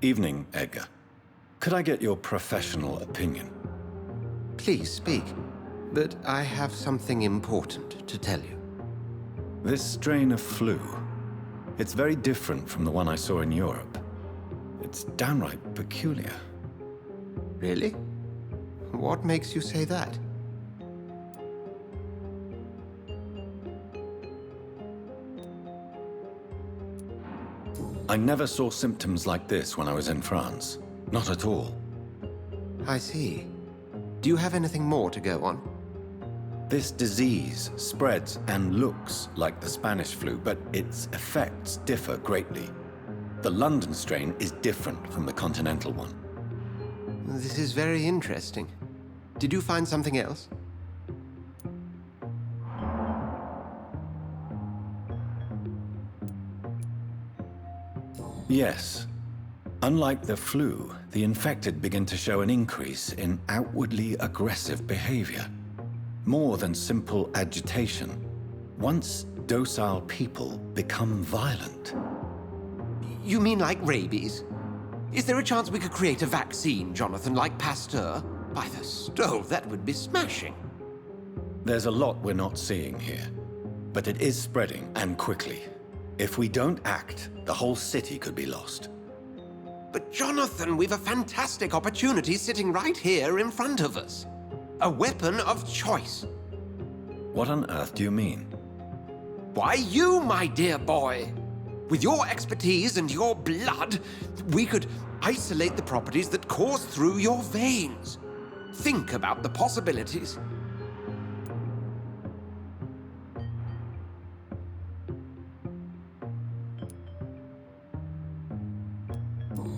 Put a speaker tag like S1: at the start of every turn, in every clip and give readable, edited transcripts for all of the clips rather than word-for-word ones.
S1: Evening, Edgar. Could I get your professional opinion?
S2: Please speak, but I have something important to tell you.
S1: This strain of flu, it's very different from the one I saw in Europe. It's downright peculiar.
S2: Really? What makes you say that?
S1: I never saw symptoms like this when I was in France. Not at all.
S2: I see. Do you have anything more to go on?
S1: This disease spreads and looks like the Spanish flu, but its effects differ greatly. The London strain is different from the continental one.
S2: This is very interesting. Did you find something else?
S1: Yes. Unlike the flu, the infected begin to show an increase in outwardly aggressive behavior. More than simple agitation. Once docile people become violent.
S2: You mean like rabies? Is there a chance we could create a vaccine, Jonathan, like Pasteur? By the stove, that would be smashing.
S1: There's a lot we're not seeing here. But it is spreading, and quickly. If we don't act, the whole city could be lost.
S2: But Jonathan, we've a fantastic opportunity sitting right here in front of us. A weapon of choice.
S1: What on earth do you mean?
S2: Why, you, my dear boy. With your expertise and your blood, we could isolate the properties that course through your veins. Think about the possibilities.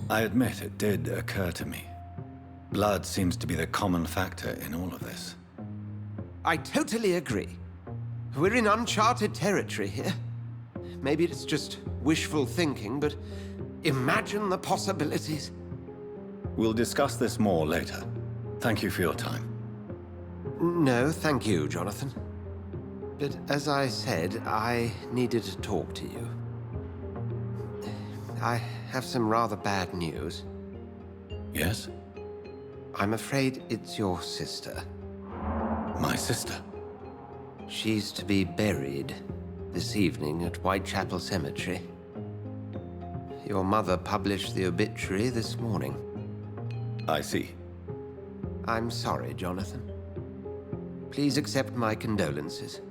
S1: I admit it did occur to me. Blood seems to be the common factor in all of this.
S2: I totally agree. We're in uncharted territory here. Maybe it's just wishful thinking, but imagine the possibilities.
S1: We'll discuss this more later. Thank you for your time.
S2: No, thank you, Jonathan. But as I said, I needed to talk to you. I have some rather bad news.
S1: Yes?
S2: I'm afraid it's your sister.
S1: My sister?
S2: She's to be buried this evening at Whitechapel Cemetery. Your mother published the obituary this morning.
S1: I see.
S2: I'm sorry, Jonathan. Please accept my condolences.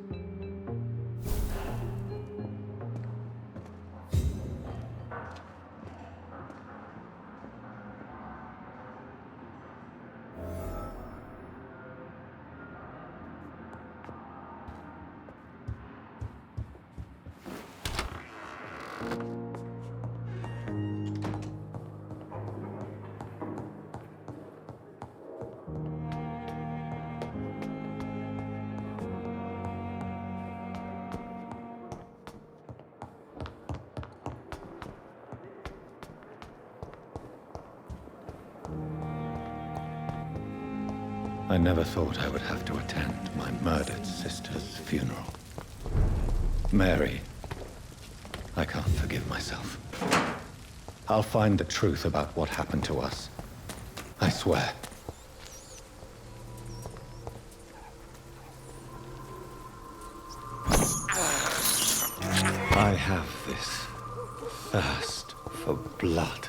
S1: I never thought I would have to attend my murdered sister's funeral. Mary, I can't forgive myself. I'll find the truth about what happened to us. I swear. I have this thirst for blood.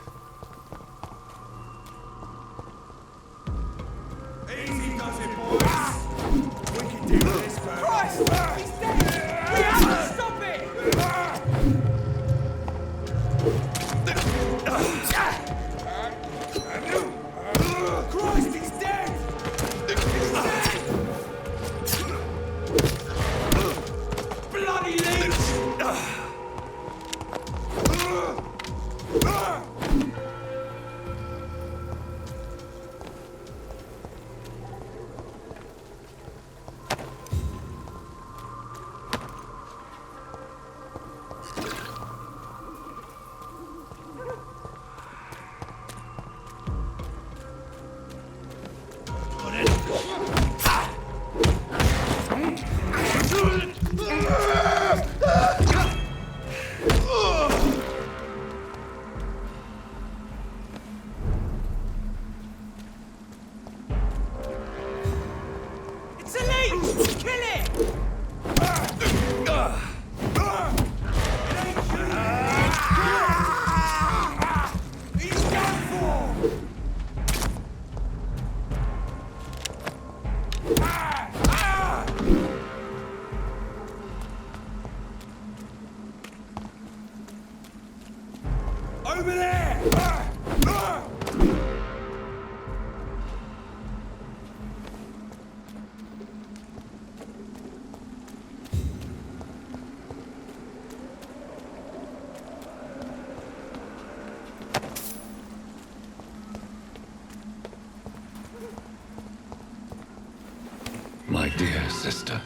S1: sister.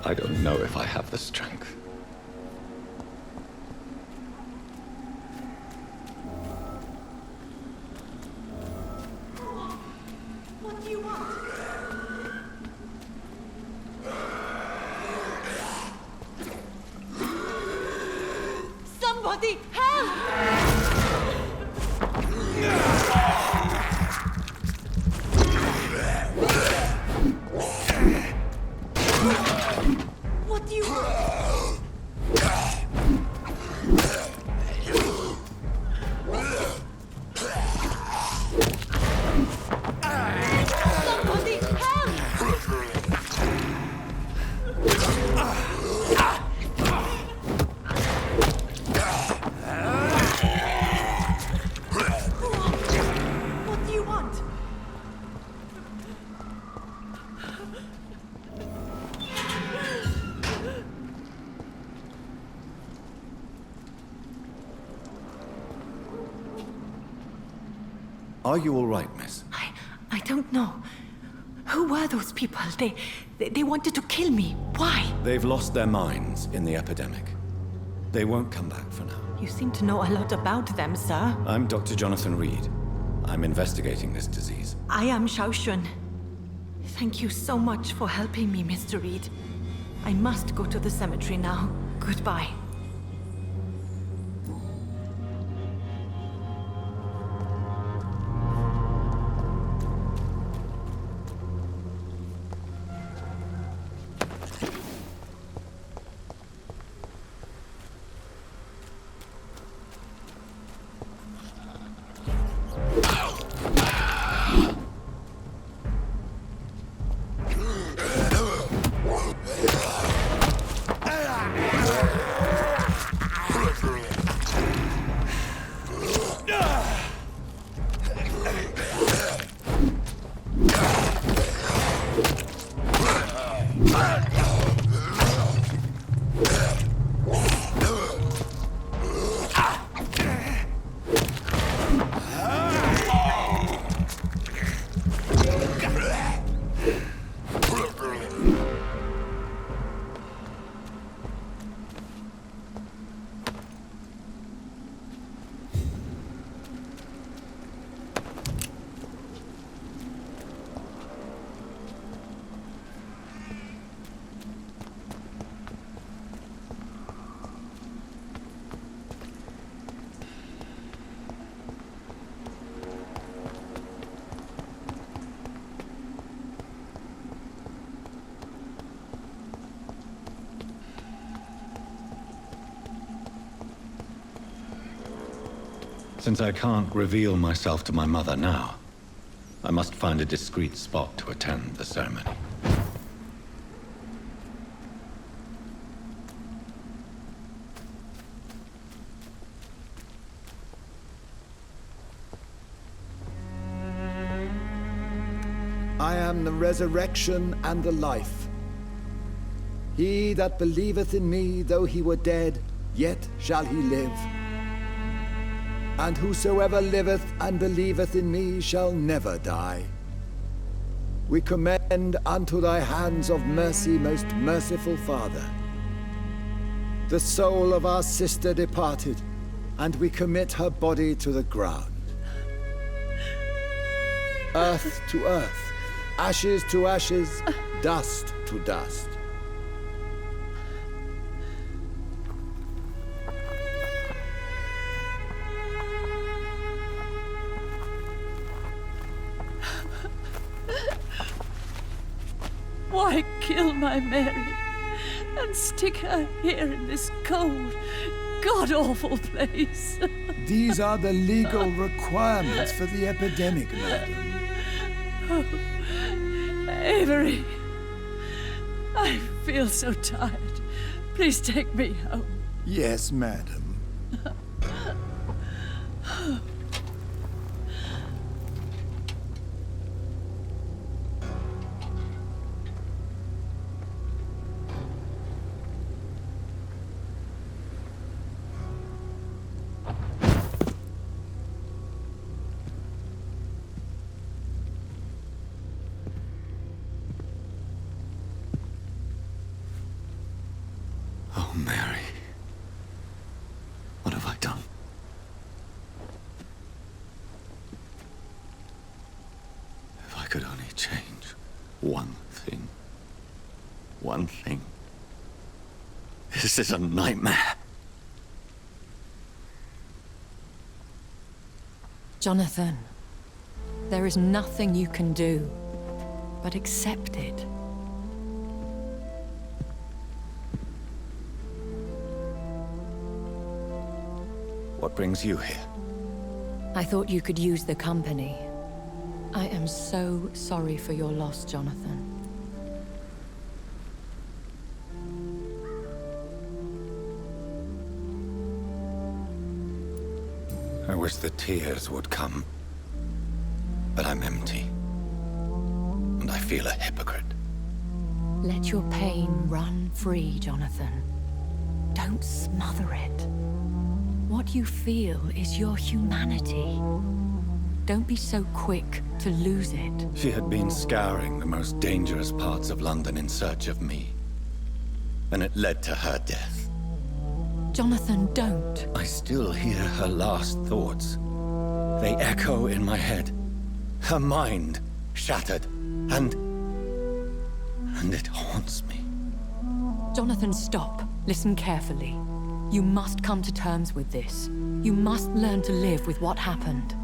S1: I don't know if I have the strength.
S3: What do you want? Somebody help! What do you want? Somebody help! What do you want?
S1: Are you all right, miss?
S3: I don't know. Who were those people? They wanted to kill me. Why?
S1: They've lost their minds in the epidemic. They won't come back for now.
S3: You seem to know a lot about them, sir.
S1: I'm Dr. Jonathan Reid. I'm investigating this disease.
S3: I am Xiaoxun. Thank you so much for helping me, Mr. Reid. I must go to the cemetery now. Goodbye.
S1: Since I can't reveal myself to my mother now, I must find a discreet spot to attend the ceremony.
S4: I am the resurrection and the life. He that believeth in me, though he were dead, yet shall he live. And whosoever liveth and believeth in me shall never die. We commend unto thy hands of mercy, most merciful Father, the soul of our sister departed, and we commit her body to the ground. Earth to earth, ashes to ashes, dust to dust.
S5: Why kill my Mary and stick her here in this cold, god-awful place?
S4: These are the legal requirements for the epidemic, madam.
S5: Oh, Avery, I feel so tired. Please take me home.
S4: Yes, madam.
S1: Mary. What have I done? If I could only change one thing. One thing. This is a nightmare.
S6: Jonathan, there is nothing you can do but accept it.
S1: What brings you here?
S6: I thought you could use the company. I am so sorry for your loss, Jonathan.
S1: I wish the tears would come. But I'm empty. And I feel a hypocrite.
S6: Let your pain run free, Jonathan. Don't smother it. What you feel is your humanity. Don't be so quick to lose it.
S1: She had been scouring the most dangerous parts of London in search of me. And it led to her death.
S6: Jonathan, don't.
S1: I still hear her last thoughts. They echo in my head. Her mind shattered, and it haunts me.
S6: Jonathan, stop. Listen carefully. You must come to terms with this. You must learn to live with what happened.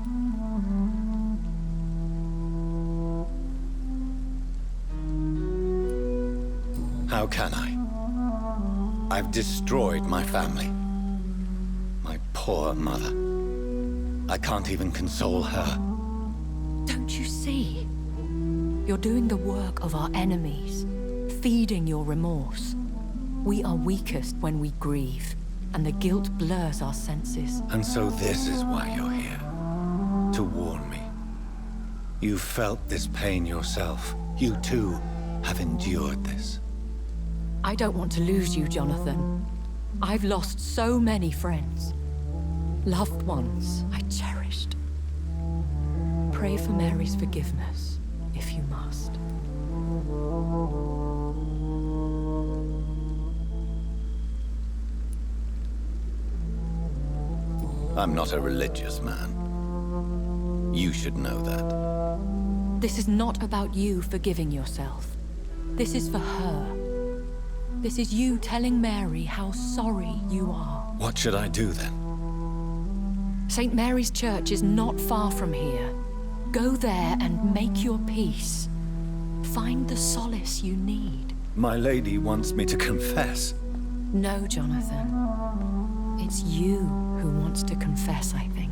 S1: How can I? I've destroyed my family. My poor mother. I can't even console her.
S6: Don't you see? You're doing the work of our enemies, feeding your remorse. We are weakest when we grieve, and the guilt blurs our senses.
S1: And so this is why you're here. To warn me. You've felt this pain yourself. You too have endured this.
S6: I don't want to lose you, Jonathan. I've lost so many friends. Loved ones I cherished. Pray for Mary's forgiveness, if you must.
S1: I'm not a religious man. You should know that.
S6: This is not about you forgiving yourself. This is for her. This is you telling Mary how sorry you are.
S1: What should I do then?
S6: St. Mary's Church is not far from here. Go there and make your peace. Find the solace you need.
S1: My lady wants me to confess.
S6: No, Jonathan. It's you who wants to confess, I think.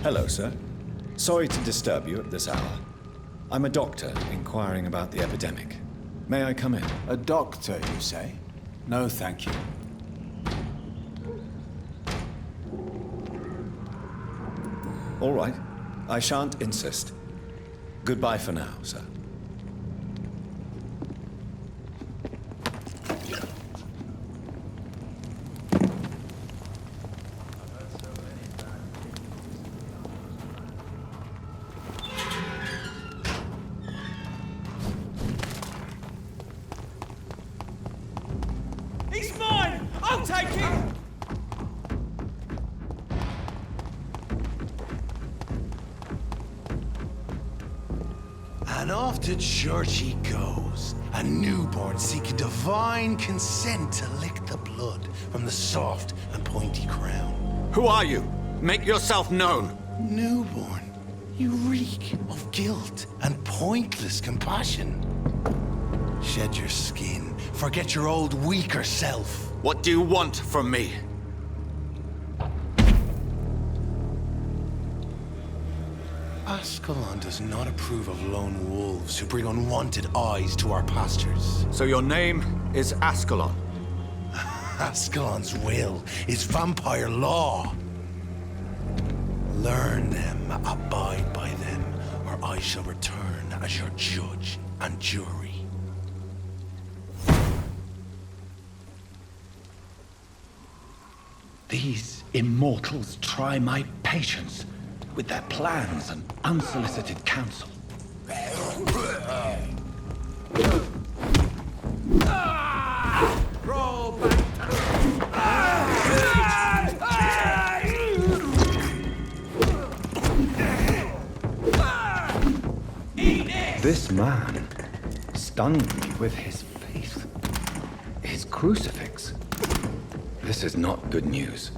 S7: Hello, sir. Sorry to disturb you at this hour. I'm a doctor inquiring about the epidemic. May I come in?
S8: A doctor, you say? No, thank you.
S7: All right. I shan't insist. Goodbye for now, sir.
S9: He's mine! I'll take him!
S10: And off to church he goes, a newborn seeking divine consent to lick the blood from the soft and pointy crown.
S1: Who are you? Make yourself known.
S10: Newborn, you reek of guilt and pointless compassion. Shed your skin, forget your old weaker self.
S1: What do you want from me?
S10: Ascalon does not approve of lone wolves who bring unwanted eyes to our pastures.
S1: So your name is Ascalon?
S10: Ascalon's will is vampire law. Learn them, abide by them, or I shall return as your judge and jury.
S1: These immortals try my patience with their plans and unsolicited counsel.
S9: Roll back!
S1: This man stunned me with his faith. His crucifix. This is not good news.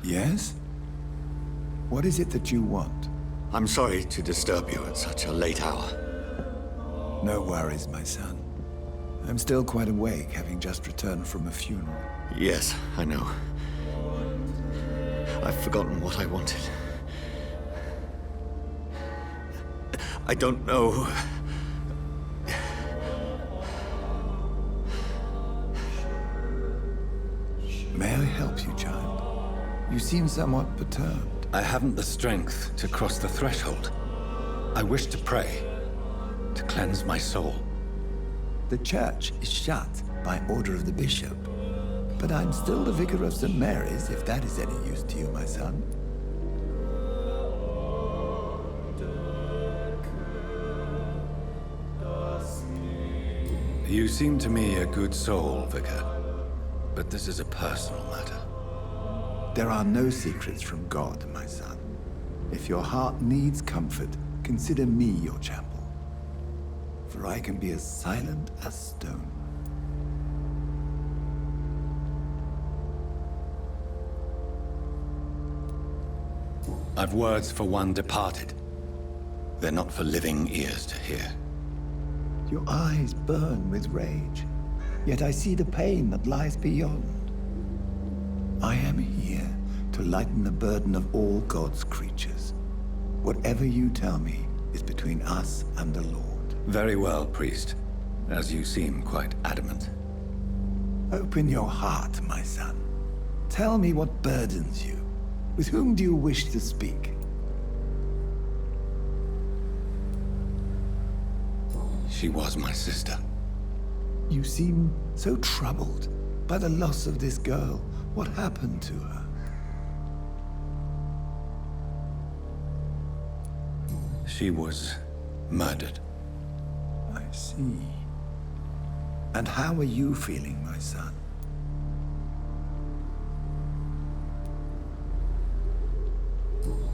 S4: Yes? What is it that you want?
S1: I'm sorry to disturb you at such a late hour.
S4: No worries, my son. I'm still quite awake, having just returned from a funeral.
S1: Yes, I know. I've forgotten what I wanted. I don't know.
S4: May I help you, child? You seem somewhat perturbed.
S1: I haven't the strength to cross the threshold. I wish to pray, to cleanse my soul.
S4: The church is shut by order of the bishop. But I'm still the vicar of St. Mary's, if that is any use to you, my son.
S1: You seem to me a good soul, Vicar. But this is a personal matter.
S4: There are no secrets from God, my son. If your heart needs comfort, consider me your chapel. For I can be as silent as stone.
S1: I've words for one departed. They're not for living ears to hear.
S4: Your eyes burn with rage, yet I see the pain that lies beyond. I am here to lighten the burden of all God's creatures. Whatever you tell me is between us and the Lord.
S1: Very well, priest. As you seem quite adamant.
S4: Open your heart, my son. Tell me what burdens you. With whom do you wish to speak?
S1: She was my sister.
S4: You seem so troubled by the loss of this girl. What happened to her?
S1: She was murdered.
S4: I see. And how are you feeling, my son?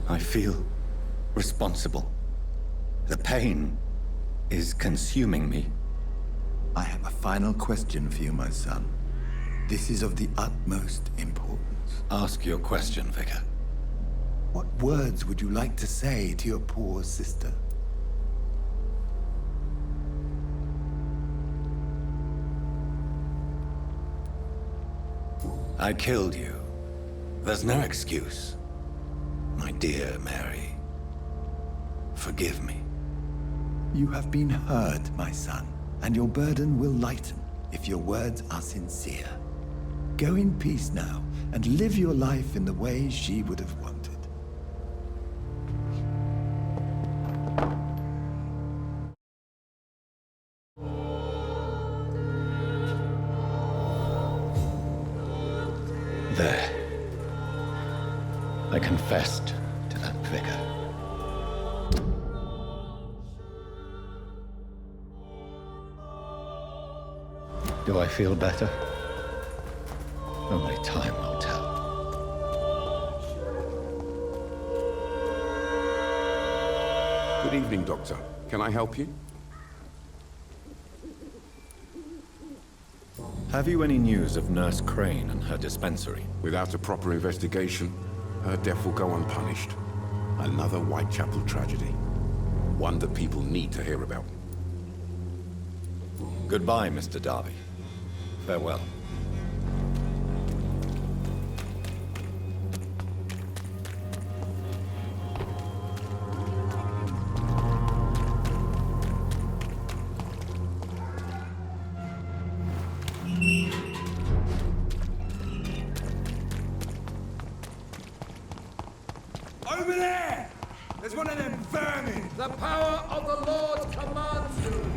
S1: I feel responsible. The pain is consuming me.
S4: I have a final question for you, my son. This is of the utmost importance.
S1: Ask your question, Vicar.
S4: What words would you like to say to your poor sister?
S1: I killed you. There's no excuse. My dear Mary, forgive me.
S4: You have been hurt, my son, and your burden will lighten if your words are sincere. Go in peace now, and live your life in the way she would have wanted.
S1: There. I confessed to that vicar. Do I feel better? Only time will tell.
S11: Good evening, Doctor. Can I help you?
S1: Have you any news of Nurse Crane and her dispensary?
S11: Without a proper investigation, her death will go unpunished. Another Whitechapel tragedy. One that people need to hear about.
S1: Goodbye, Mr. Darby. Farewell.
S9: Over there! There's one of them vermin! The power of the Lord commands you!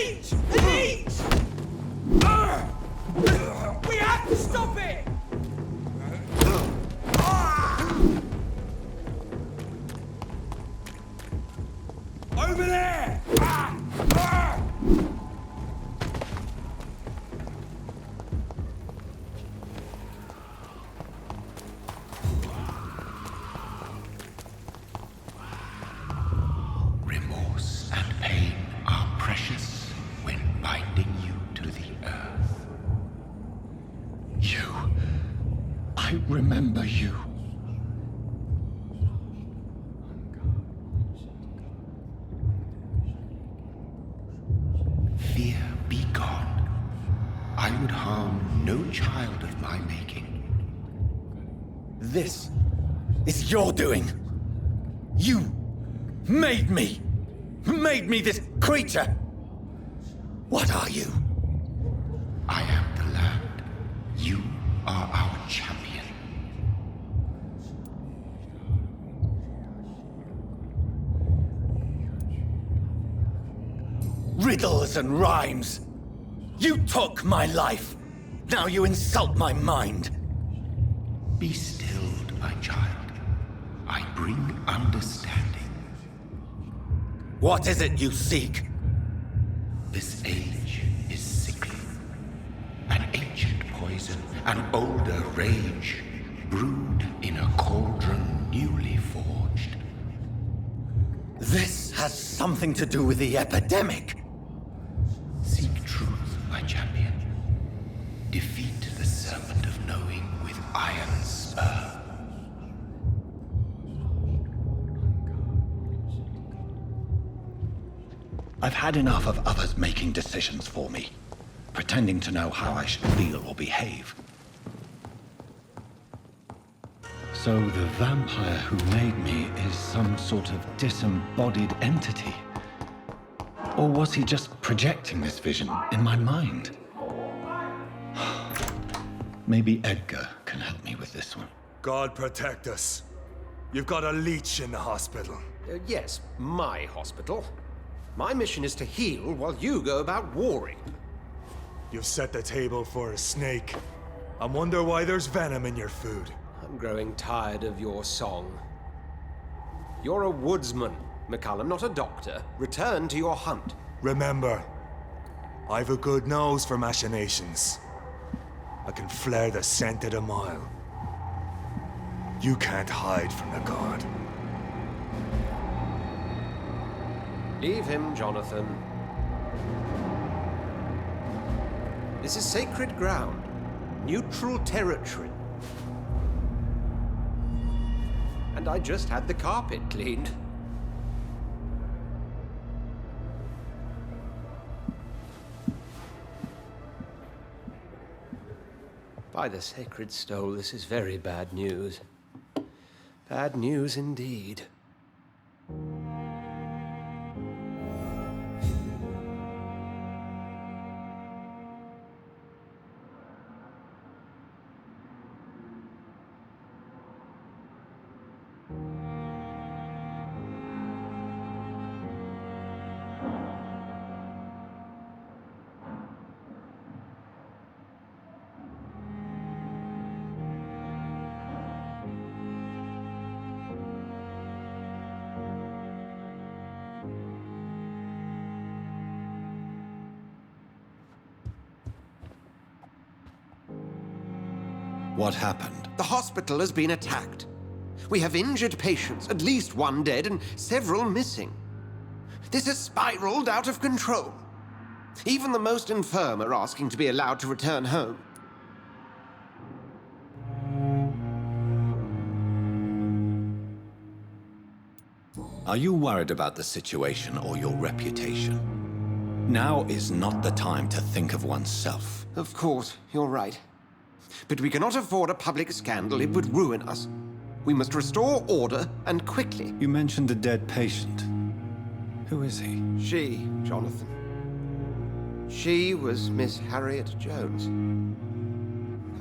S9: leech! The leech! We have to stop it! Over there!
S10: Remorse and pain are precious when binding you to the earth.
S1: You. I remember you.
S10: Fear be gone. I would harm no child of my making.
S7: This is your doing. You made me this creature. What are you?
S10: I am the land. You are our champion.
S7: Riddles and rhymes. You took my life. Now you insult my mind.
S10: Be stilled, my child. I bring understanding.
S7: What is it you seek?
S10: This age is sickly. An ancient poison, an older rage, brewed in a cauldron newly forged.
S7: This has something to do with the epidemic.
S10: Seek truth, my champion. Defeat the serpent of knowing with iron spur.
S1: I've had enough of others making decisions for me, pretending to know how I should feel or behave. So the vampire who made me is some sort of disembodied entity? Or was he just projecting this vision in my mind? Maybe Edgar can help me with this one.
S9: God protect us. You've got a leech in the hospital.
S2: Yes, my hospital. My mission is to heal while you go about warring.
S9: You've set the table for a snake. I wonder why there's venom in your food.
S2: I'm growing tired of your song. You're a woodsman, McCallum, not a doctor. Return to your hunt.
S9: Remember, I've a good nose for machinations. I can flare the scent at a mile. You can't hide from the god.
S2: Leave him, Jonathan. This is sacred ground. Neutral territory. And I just had the carpet cleaned. By the sacred stole, this is very bad news. Bad news indeed.
S1: What happened?
S2: The hospital has been attacked. We have injured patients, at least one dead and several missing. This has spiraled out of control. Even the most infirm are asking to be allowed to return home.
S7: Are you worried about the situation or your reputation? Now is not the time to think of oneself.
S2: Of course, you're right. But we cannot afford a public scandal. It would ruin us. We must restore order, and quickly.
S1: You mentioned a dead patient. Who is he?
S2: She, Jonathan. She was Miss Harriet Jones.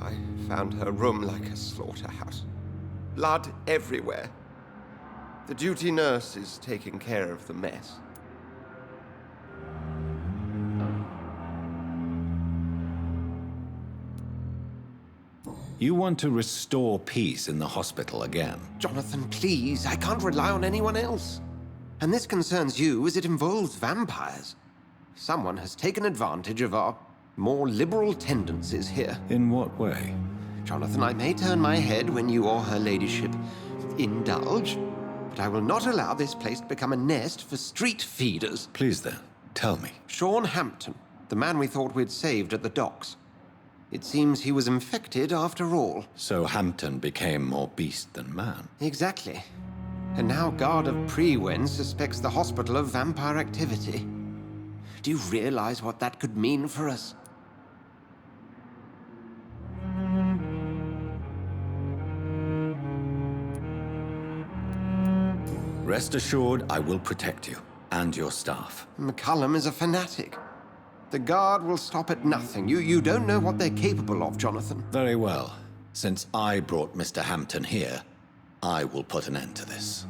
S2: I found her room like a slaughterhouse. Blood everywhere. The duty nurse is taking care of the mess.
S7: You want to restore peace in the hospital again?
S2: Jonathan, please, I can't rely on anyone else. And this concerns you as it involves vampires. Someone has taken advantage of our more liberal tendencies here.
S7: In what way?
S2: Jonathan, I may turn my head when you or her ladyship indulge, but I will not allow this place to become a nest for street feeders.
S7: Please then, tell me.
S2: Sean Hampton, the man we thought we'd saved at the docks. It seems he was infected after all.
S7: So Hampton became more beast than man?
S2: Exactly. And now Guard of Prewen suspects the hospital of vampire activity. Do you realize what that could mean for us?
S7: Rest assured, I will protect you and your staff.
S2: McCullum is a fanatic. The Guard will stop at nothing. You don't know what they're capable of, Jonathan.
S7: Very well. Since I brought Mr. Hampton here, I will put an end to this.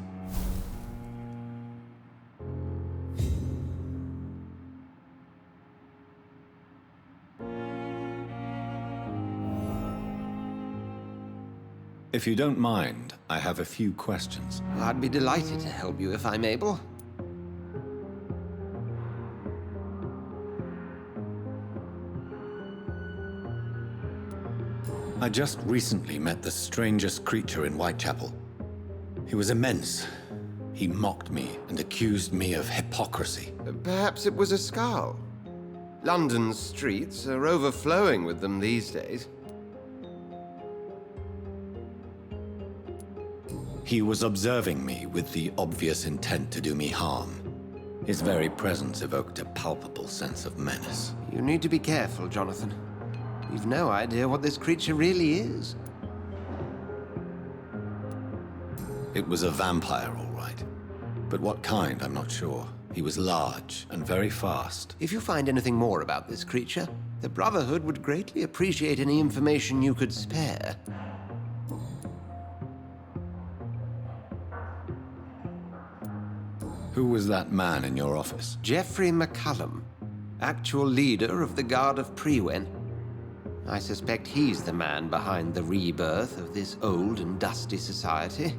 S7: If you don't mind, I have a few questions.
S2: I'd be delighted to help you if I'm able.
S7: I just recently met the strangest creature in Whitechapel. He was immense. He mocked me and accused me of hypocrisy.
S2: Perhaps it was a skull. London's streets are overflowing with them these days.
S7: He was observing me with the obvious intent to do me harm. His very presence evoked a palpable sense of menace.
S2: You need to be careful, Jonathan. You've no idea what this creature really is.
S7: It was a vampire, all right. But what kind, I'm not sure. He was large and very fast.
S2: If you find anything more about this creature, the Brotherhood would greatly appreciate any information you could spare.
S7: Who was that man in your office?
S2: Geoffrey McCullum, actual leader of the Guard of Prewen. I suspect he's the man behind the rebirth of this old and dusty society.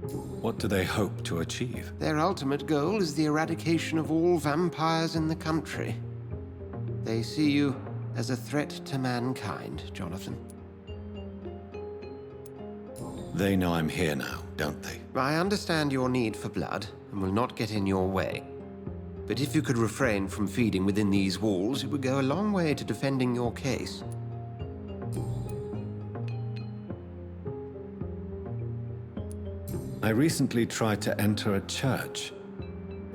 S7: What do they hope to achieve?
S2: Their ultimate goal is the eradication of all vampires in the country. They see you as a threat to mankind, Jonathan.
S7: They know I'm here now, don't they?
S2: I understand your need for blood and will not get in your way. But if you could refrain from feeding within these walls, it would go a long way to defending your case.
S7: I recently tried to enter a church.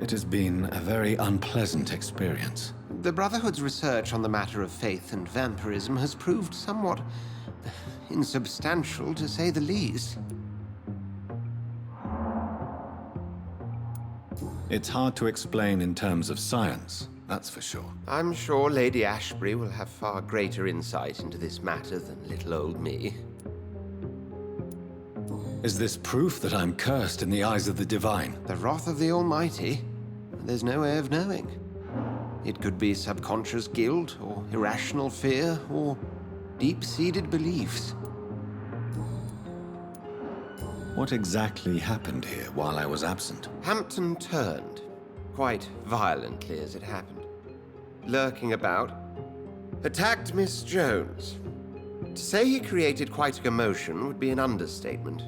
S7: It has been a very unpleasant experience.
S2: The Brotherhood's research on the matter of faith and vampirism has proved somewhat insubstantial, to say the least.
S7: It's hard to explain in terms of science, that's for sure.
S2: I'm sure Lady Ashbury will have far greater insight into this matter than little old me.
S7: Is this proof that I'm cursed in the eyes of the divine?
S2: The wrath of the Almighty? There's no way of knowing. It could be subconscious guilt, or irrational fear, or deep-seated beliefs.
S7: What exactly happened here while I was absent?
S2: Hampton turned, quite violently as it happened. Lurking about, attacked Miss Jones. To say he created quite a commotion would be an understatement.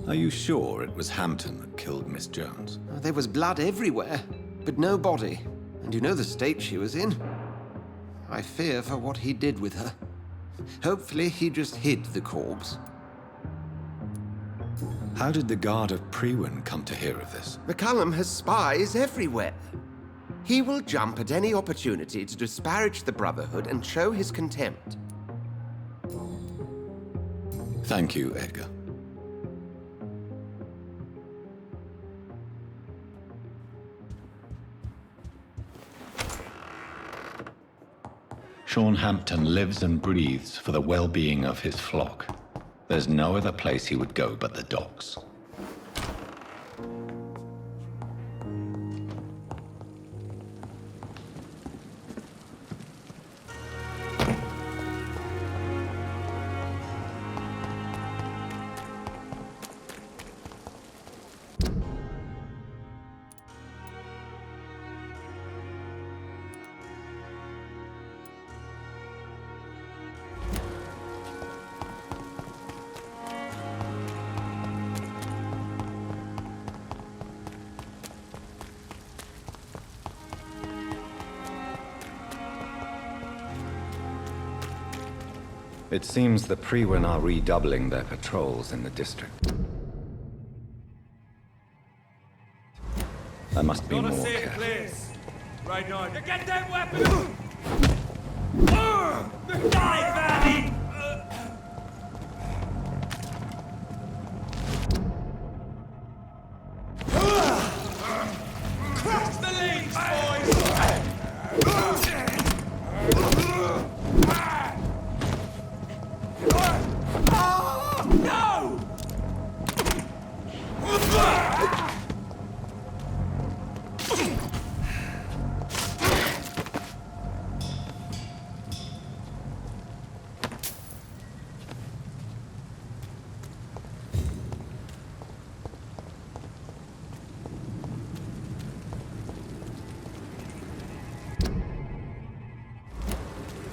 S7: Are you sure it was Hampton that killed Miss Jones?
S2: There was blood everywhere, but no body. And you know the state she was in. I fear for what he did with her. Hopefully he just hid the corpse.
S7: How did the Guard of Prewen come to hear of this?
S2: McCullum has spies everywhere. He will jump at any opportunity to disparage the Brotherhood and show his contempt.
S7: Thank you, Edgar. Sean Hampton lives and breathes for the well-being of his flock. There's no other place he would go but the docks.
S1: It seems the Priwen are redoubling their patrols in the district. I must be more careful.
S12: Right now. Get them weapons! Die, Vanny! Crush the leaves, boys! No!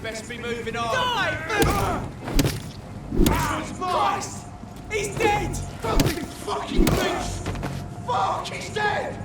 S12: Best be moving on. Die! This one's mine! He's dead!
S10: Filthy fucking beast! Fuck, he's dead!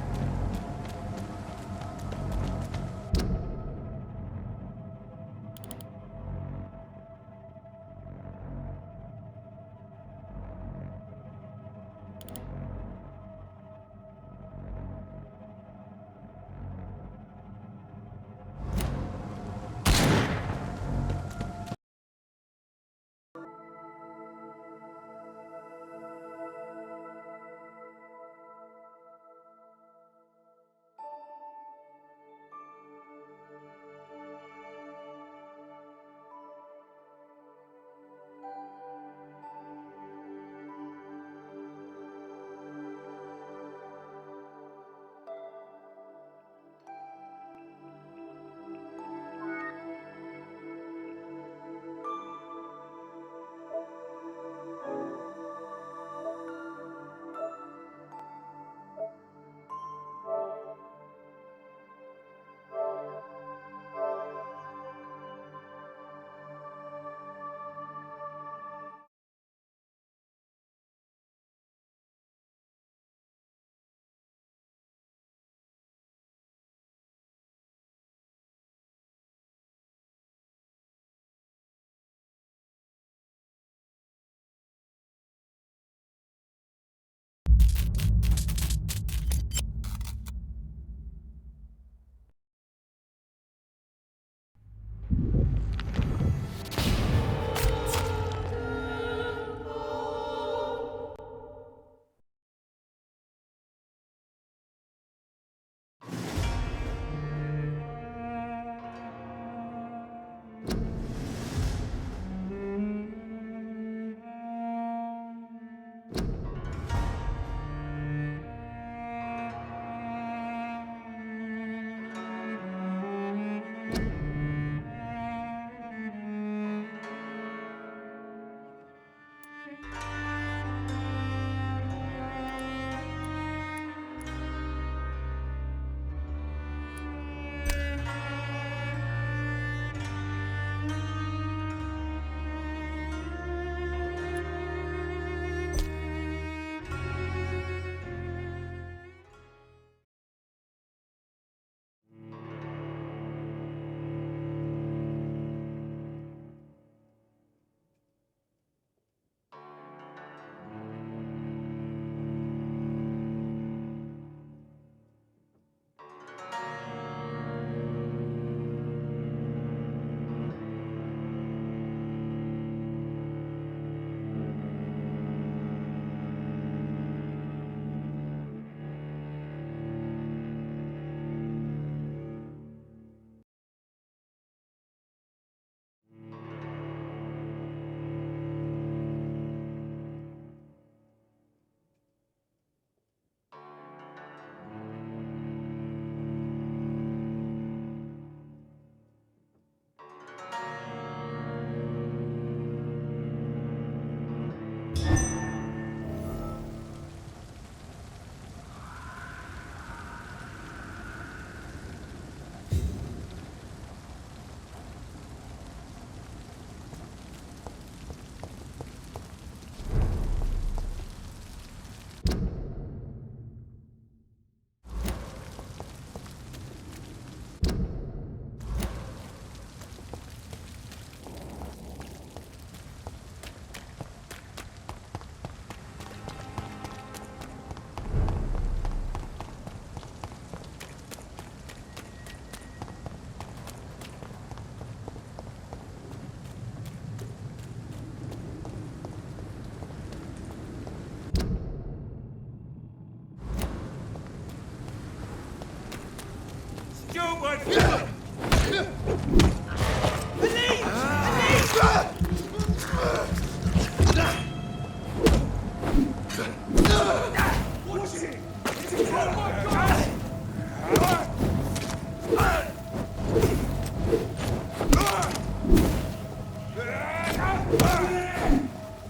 S12: stupid!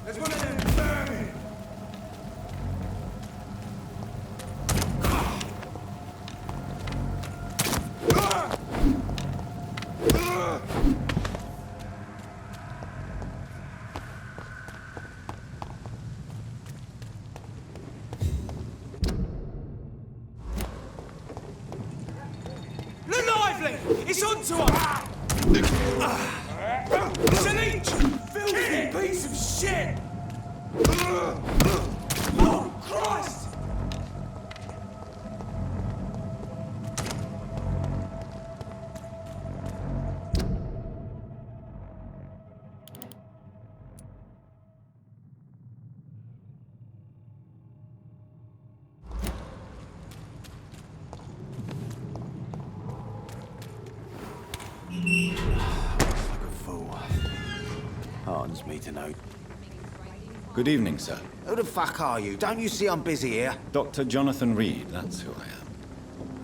S10: There's one of them vermin!
S12: Look lively! It's onto us! It's an leech! Filthy piece of shit! Oh, Christ!
S8: Like a fool. Hardens me to know.
S7: Good evening, sir.
S13: Who the fuck are you? Don't you see I'm busy here?
S7: Dr. Jonathan Reid, that's who I am.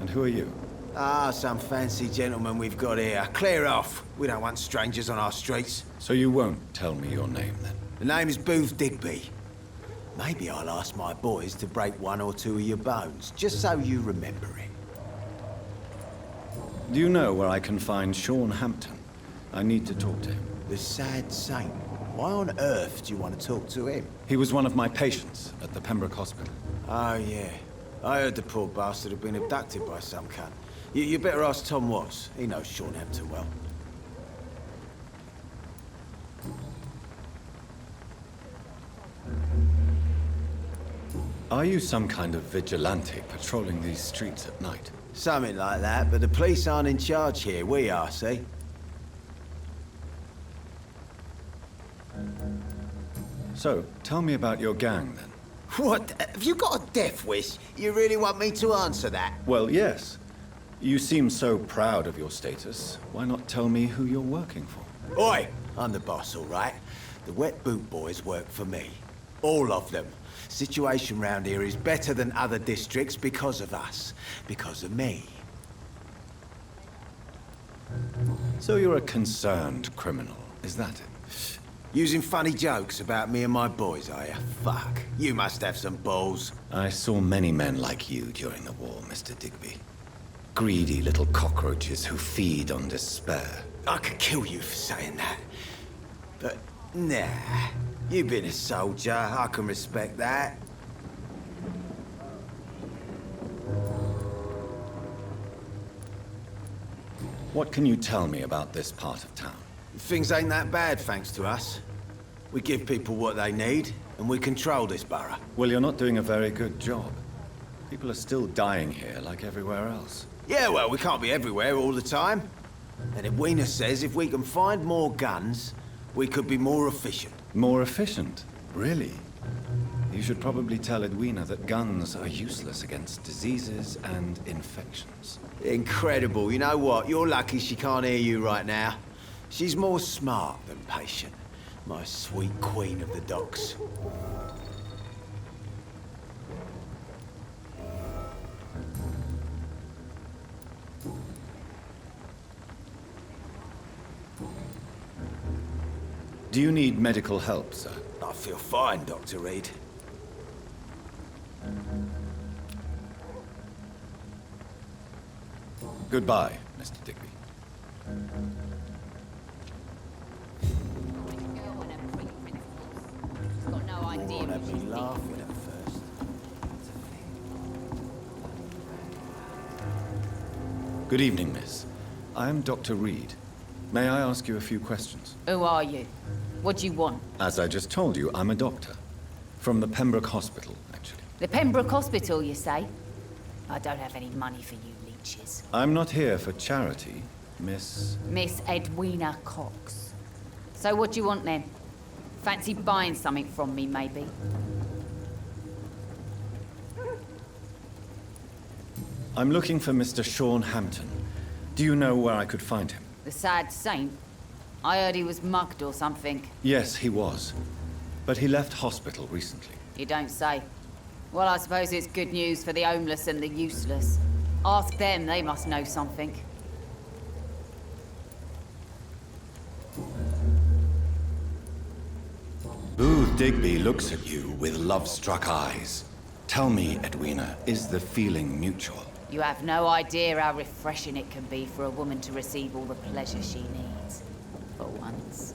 S7: And who are you?
S13: Ah, some fancy gentleman we've got here. Clear off. We don't want strangers on our streets.
S7: So you won't tell me your name, then?
S13: The name is Booth Digby. Maybe I'll ask my boys to break one or two of your bones, just so you remember it.
S7: Do you know where I can find Sean Hampton? I need to talk to him.
S13: The sad saint. Why on earth do you want to talk to him?
S7: He was one of my patients at the Pembroke Hospital.
S13: Oh, yeah. I heard the poor bastard had been abducted by some cunt. You better ask Tom Watts. He knows Sean Hampton well.
S7: Are you some kind of vigilante patrolling these streets at night?
S13: Something like that, but the police aren't in charge here. We are, see?
S7: So, tell me about your gang, then.
S13: What? Have you got a death wish? You really want me to answer that?
S7: Well, yes. You seem so proud of your status. Why not tell me who you're working for?
S13: Oi! I'm the boss, all right? The Wet Boot Boys work for me. All of them. Situation round here is better than other districts because of us. Because of me.
S7: So you're a concerned criminal, is that it?
S13: Using funny jokes about me and my boys, are you? Fuck. You must have some balls.
S7: I saw many men like you during the war, Mr. Digby. Greedy little cockroaches who feed on despair.
S13: I could kill you for saying that. But, nah. You've been a soldier. I can respect that.
S7: What can you tell me about this part of town?
S13: Things ain't that bad, thanks to us. We give people what they need, and we control this borough.
S7: Well, you're not doing a very good job. People are still dying here, like everywhere else.
S13: Yeah, well, we can't be everywhere all the time. And Edwina says if we can find more guns, we could be more efficient.
S7: More efficient? Really? You should probably tell Edwina that guns are useless against diseases and infections.
S13: Incredible. You know what? You're lucky she can't hear you right now. She's more smart than patient. My sweet queen of the docks.
S7: Do you need medical help, sir?
S13: I feel fine, Dr. Reid.
S7: Goodbye, Mr. Digby.
S13: Won't have me laughing at first.
S7: Good evening, miss. I am Dr. Reid. May I ask you a few questions?
S14: Who are you? What do you want?
S7: As I just told you, I'm a doctor. From the Pembroke Hospital, actually.
S14: The Pembroke Hospital, you say? I don't have any money for you leeches.
S7: I'm not here for charity, Miss...
S14: Miss Edwina Cox. So what do you want then? Fancy buying something from me, maybe?
S7: I'm looking for Mr. Sean Hampton.
S1: Do you know where I could find him?
S14: The sad saint? I heard he was mugged or something.
S1: Yes, he was. But he left hospital recently.
S14: You don't say. Well, I suppose it's good news for the homeless and the useless. Ask them, they must know something.
S7: Booth Digby looks at you with love-struck eyes. Tell me, Edwina, is the feeling mutual?
S14: You have no idea how refreshing it can be for a woman to receive all the pleasure she needs. For once.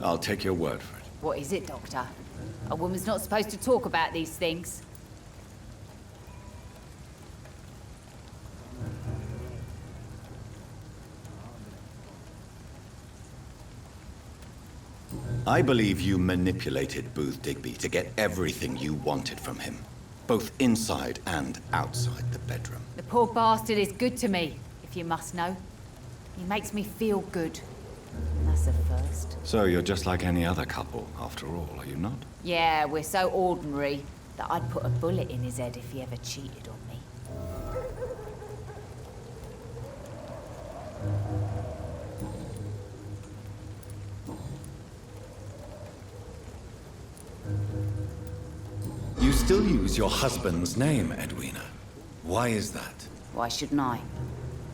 S7: I'll take your word for it.
S14: What is it, Doctor? A woman's not supposed to talk about these things.
S7: I believe you manipulated Booth Digby to get everything you wanted from him. Both inside and outside the bedroom.
S14: The poor bastard is good to me, if you must know. He makes me feel good. And that's a first.
S7: So you're just like any other couple, after all, are you not?
S14: Yeah, we're so ordinary that I'd put a bullet in his head if he ever cheated on me.
S7: You still use your husband's name, Edwina. Why is that?
S14: Why shouldn't I?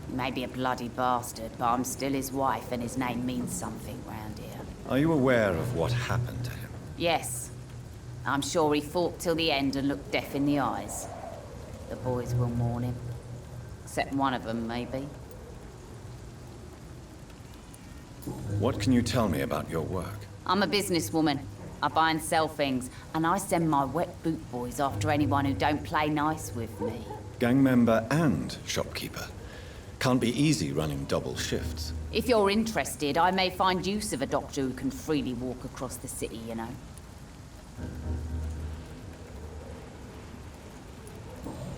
S14: He may be a bloody bastard, but I'm still his wife and his name means something round here.
S1: Are you aware of what happened to him?
S14: Yes. I'm sure he fought till the end and looked death in the eyes. The boys will mourn him. Except one of them, maybe.
S1: What can you tell me about your work?
S14: I'm a businesswoman. I buy and sell things, and I send my wet boot boys after anyone who don't play nice with me.
S1: Gang member and shopkeeper. Can't be easy running double shifts.
S14: If you're interested, I may find use of a doctor who can freely walk across the city, you know.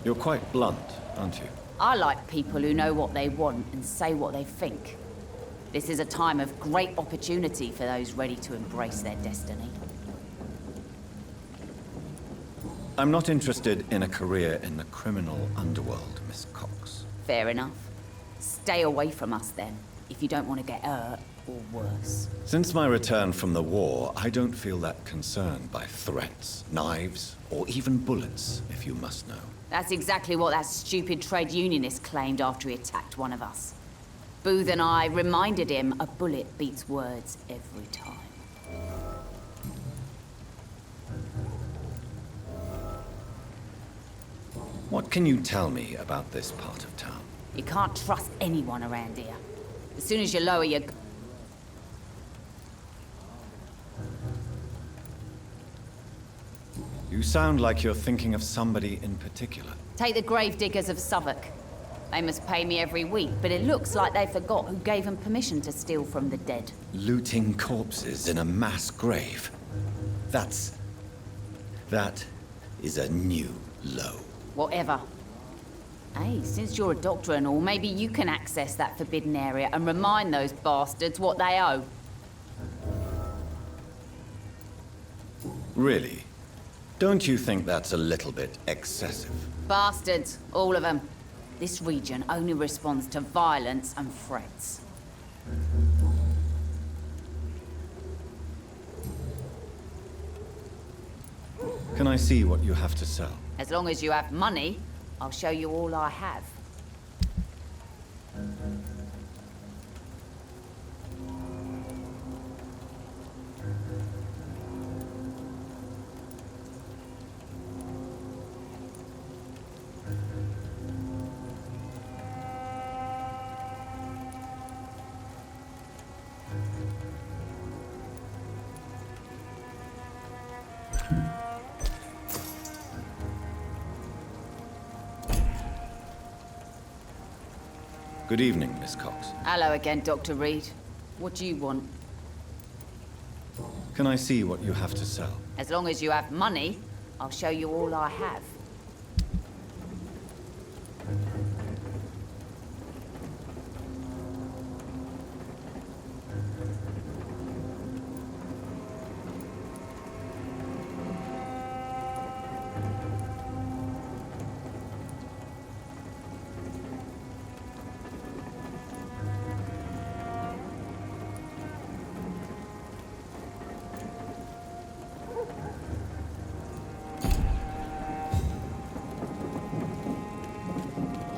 S1: You're quite blunt, aren't you?
S14: I like people who know what they want and say what they think. This is a time of great opportunity for those ready to embrace their destiny.
S1: I'm not interested in a career in the criminal underworld, Miss Cox.
S14: Fair enough. Stay away from us then, if you don't want to get hurt or worse.
S1: Since my return from the war, I don't feel that concerned by threats, knives, or even bullets, if you must know.
S14: That's exactly what that stupid trade unionist claimed after he attacked one of us. Booth and I reminded him a bullet beats words every time.
S1: What can you tell me about this part of town?
S14: You can't trust anyone around here. As soon as you lower your...
S1: You sound like you're thinking of somebody in particular.
S14: Take the gravediggers of Southwark. They must pay me every week, but it looks like they forgot who gave them permission to steal from the dead.
S1: Looting corpses in a mass grave. That is a new low.
S14: Whatever. Hey, since you're a doctor and all, maybe you can access that forbidden area and remind those bastards what they owe.
S1: Really? Don't you think that's a little bit excessive?
S14: Bastards, all of them. This region only responds to violence and threats.
S1: Can I see what you have to sell?
S14: As long as you have money, I'll show you all I have.
S1: Good evening, Miss Cox.
S14: Hello again, Dr. Reid. What do you want?
S1: Can I see what you have to sell?
S14: As long as you have money, I'll show you all I have.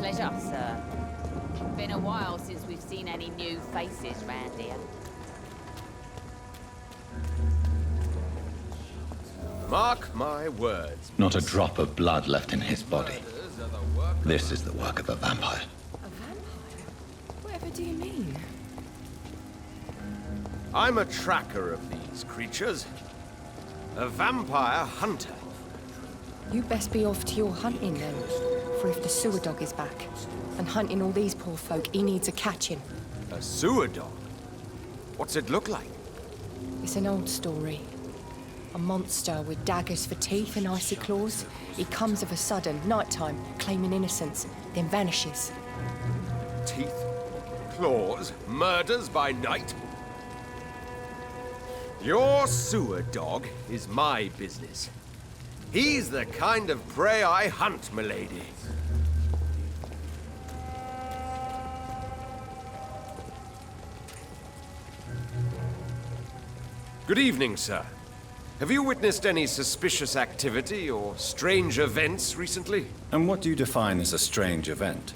S14: Pleasure, sir. Been a while since we've seen any new faces round here.
S2: Mark my words.
S1: Not a drop of blood left in his body. This is the work of a vampire.
S6: A vampire? Whatever do you mean?
S2: I'm a tracker of these creatures. A vampire hunter.
S15: You best be off to your hunting then. For if the sewer dog is back, and hunting all these poor folk, he needs a catching.
S2: A sewer dog? What's it look like?
S15: It's an old story. A monster with daggers for teeth and icy claws. He comes of a sudden, nighttime, claiming innocence, then vanishes.
S2: Teeth, claws, murders by night? Your sewer dog is my business. He's the kind of prey I hunt, milady. Good evening, sir. Have you witnessed any suspicious activity or strange events recently?
S7: And what do you define as a strange event?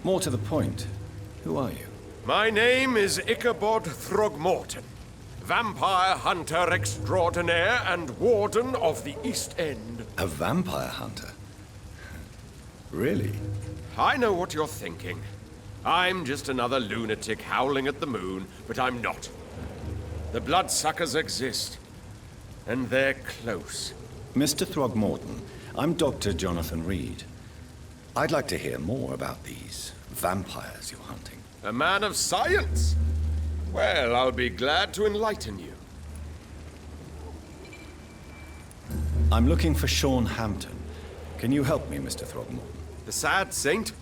S7: More to the point, who are you?
S2: My name is Ichabod Throgmorton, vampire hunter extraordinaire and warden of the East End.
S7: A vampire hunter? Really?
S2: I know what you're thinking. I'm just another lunatic howling at the moon, but I'm not. The bloodsuckers exist, and they're close.
S7: Mr. Throgmorton, I'm Dr. Jonathan Reid. I'd like to hear more about these vampires you're hunting.
S2: A man of science? Well, I'll be glad to enlighten you.
S7: I'm looking for Sean Hampton. Can you help me, Mr. Throgmorton?
S2: The sad saint?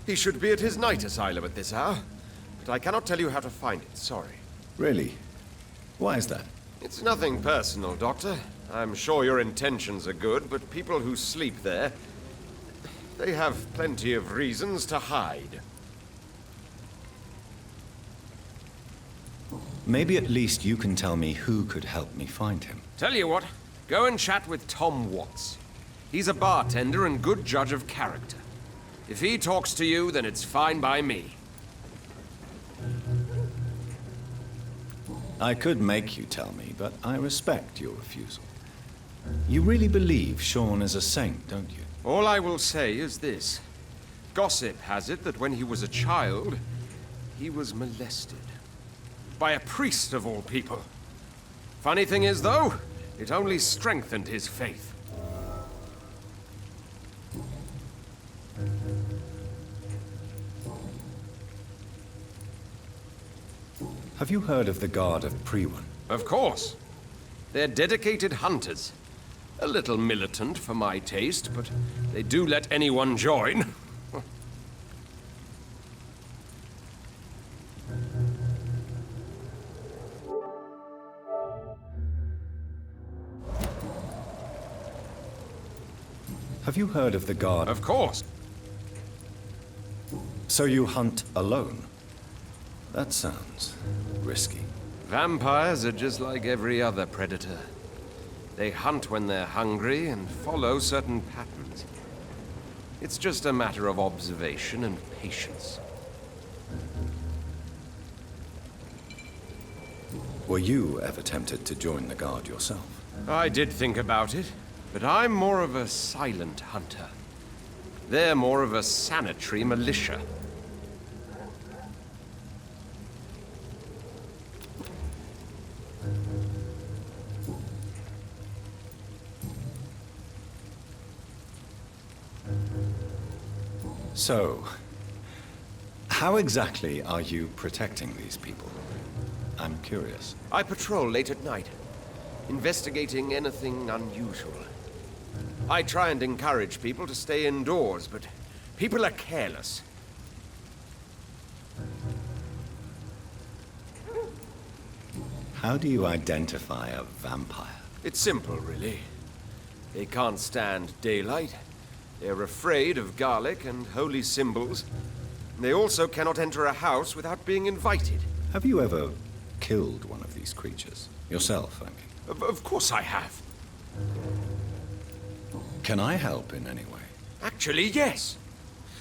S2: He should be at his night asylum at this hour, but I cannot tell you how to find it, sorry.
S7: Really? Why is that?
S2: It's nothing personal, Doctor. I'm sure your intentions are good, but people who sleep there, they have plenty of reasons to hide.
S7: Maybe at least you can tell me who could help me find him.
S2: Tell you what, go and chat with Tom Watts. He's a bartender and good judge of character. If he talks to you, then it's fine by me.
S7: I could make you tell me, but I respect your refusal. You really believe Sean is a saint, don't you?
S2: All I will say is this. Gossip has it that when he was a child, he was molested. By a priest of all people. Funny thing is, though, it only strengthened his faith.
S7: Have you heard of the Guard of Priwen?
S2: Of course. They're dedicated hunters. A little militant for my taste, but they do let anyone join.
S7: Have you heard of the Guard?
S2: Of course.
S7: So you hunt alone? That sounds risky.
S2: Vampires are just like every other predator. They hunt when they're hungry and follow certain patterns. It's just a matter of observation and patience.
S7: Were you ever tempted to join the Guard yourself?
S2: I did think about it, but I'm more of a silent hunter. They're more of a sanitary militia.
S7: So, how exactly are you protecting these people? I'm curious.
S2: I patrol late at night, investigating anything unusual. I try and encourage people to stay indoors, but people are careless.
S7: How do you identify a vampire?
S2: It's simple, really. They can't stand daylight. They're afraid of garlic and holy symbols. They also cannot enter a house without being invited.
S7: Have you ever killed one of these creatures? Yourself, I mean.
S2: Of course I have.
S7: Can I help in any way?
S2: Actually, yes.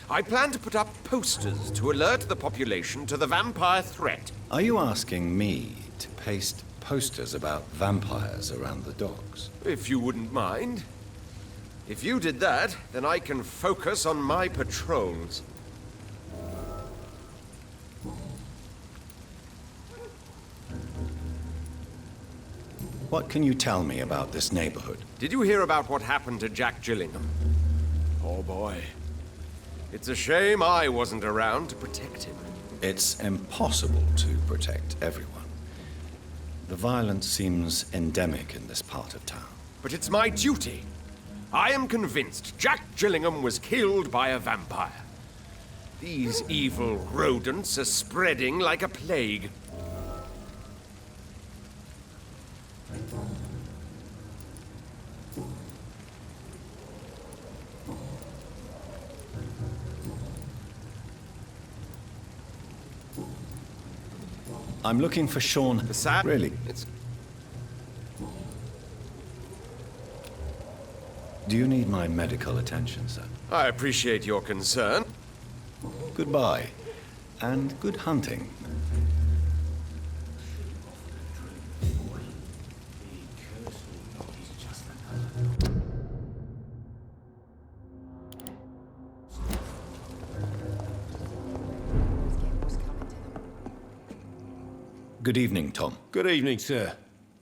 S2: I plan to put up posters to alert the population to the vampire threat.
S7: Are you asking me to paste posters about vampires around the docks?
S2: If you wouldn't mind. If you did that, then I can focus on my patrols.
S7: What can you tell me about this neighborhood?
S2: Did you hear about what happened to Jack Gillingham? Poor boy. It's a shame I wasn't around to protect him.
S7: It's impossible to protect everyone. The violence seems endemic in this part of town.
S2: But it's my duty. I am convinced Jack Gillingham was killed by a vampire. These evil rodents are spreading like a plague.
S7: I'm looking for Sean. Really? Do you need my medical attention, sir?
S2: I appreciate your concern.
S7: Goodbye, and good hunting. Good evening, Tom.
S16: Good evening, sir.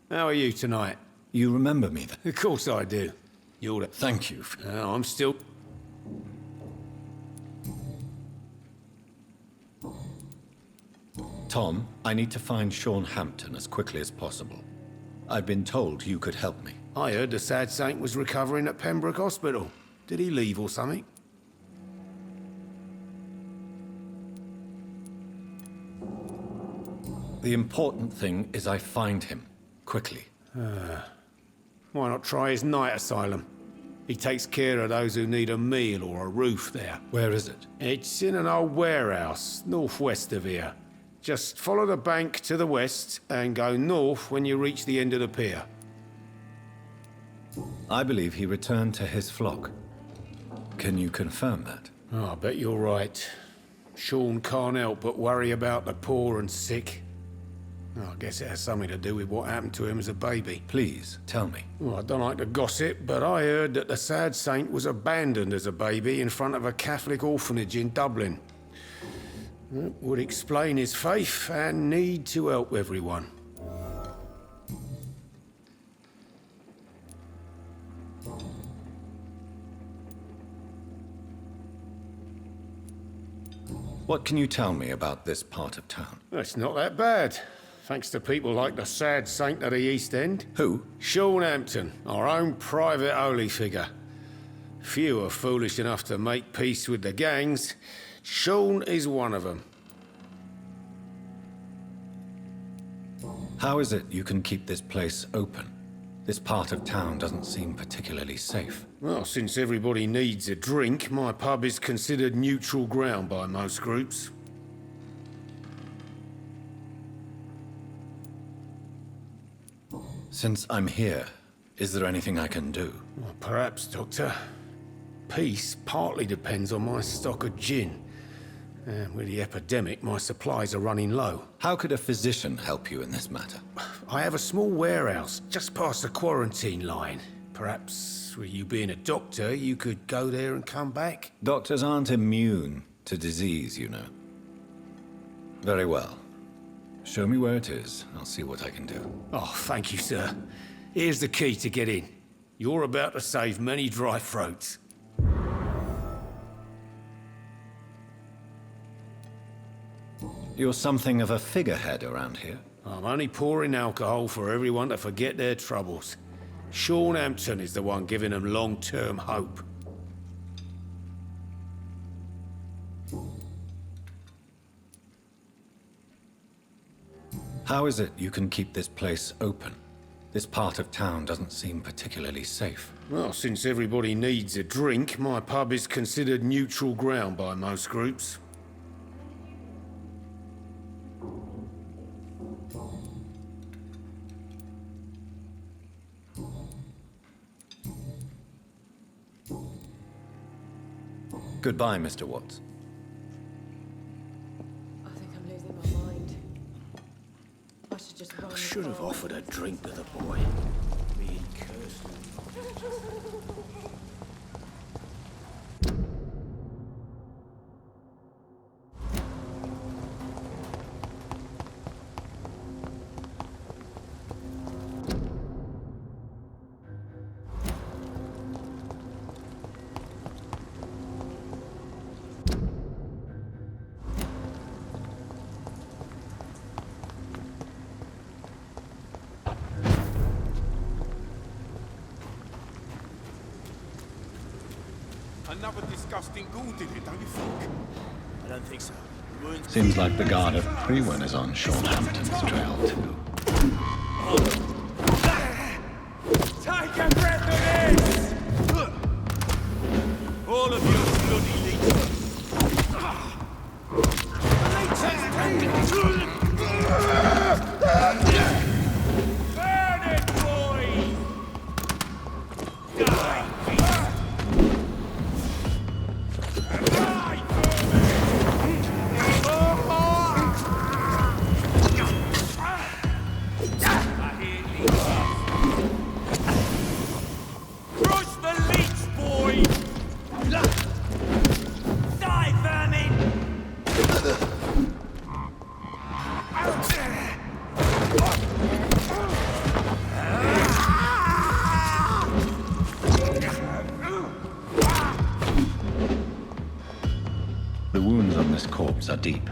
S16: How are you tonight?
S7: You remember me then?
S16: Of course I do. You're the...
S7: Thank you.
S16: I'm still...
S7: Tom, I need to find Sean Hampton as quickly as possible. I've been told you could help me.
S16: I heard the sad saint was recovering at Pembroke Hospital. Did he leave or something?
S7: The important thing is I find him, quickly.
S16: Why not try his night asylum? He takes care of those who need a meal or a roof there.
S7: Where is it?
S16: It's in an old warehouse, northwest of here. Just follow the bank to the west and go north when you reach the end of the pier.
S7: I believe he returned to his flock. Can you confirm that?
S16: Oh, I bet you're right. Sean can't help but worry about the poor and sick. Oh, I guess it has something to do with what happened to him as a baby.
S7: Please, tell me.
S16: Well, I don't like to gossip, but I heard that the sad saint was abandoned as a baby in front of a Catholic orphanage in Dublin. That would explain his faith and need to help everyone.
S7: What can you tell me about this part of town?
S16: It's not that bad. Thanks to people like the sad saint of the East End.
S7: Who?
S16: Sean Hampton, our own private holy figure. Few are foolish enough to make peace with the gangs. Sean is one of them.
S7: How is it you can keep this place open? This part of town doesn't seem particularly safe.
S16: Well, since everybody needs a drink, my pub is considered neutral ground by most groups.
S7: Since I'm here, is there anything I can do?
S16: Well, perhaps, Doctor. Peace partly depends on my stock of gin. And with the epidemic, my supplies are running low.
S7: How could a physician help you in this matter?
S16: I have a small warehouse just past the quarantine line. Perhaps, with you being a doctor, you could go there and come back?
S7: Doctors aren't immune to disease, you know. Very well. Show me where it is. I'll see what I can do.
S16: Oh, thank you, sir. Here's the key to get in. You're about to save many dry throats.
S7: You're something of a figurehead around here.
S16: I'm only pouring alcohol for everyone to forget their troubles. Sean Hampton is the one giving them long-term hope.
S7: How is it you can keep this place open? This part of town doesn't seem particularly safe.
S16: Well, since everybody needs a drink, my pub is considered neutral ground by most groups.
S1: Goodbye, Mr. Watts.
S15: I think I'm losing my mind. I should just run.
S10: I should have offered a drink to the boy. Being cursed.
S11: Another disgusting ghoul did it, don't you think?
S10: I don't think so.
S1: Seems like the guard of Prewen is on Sean Hampton's trail, too.
S12: Take a breath of this! All of you bloody leeches! Burn it, boy! Die!
S1: The wounds on this corpse are deep,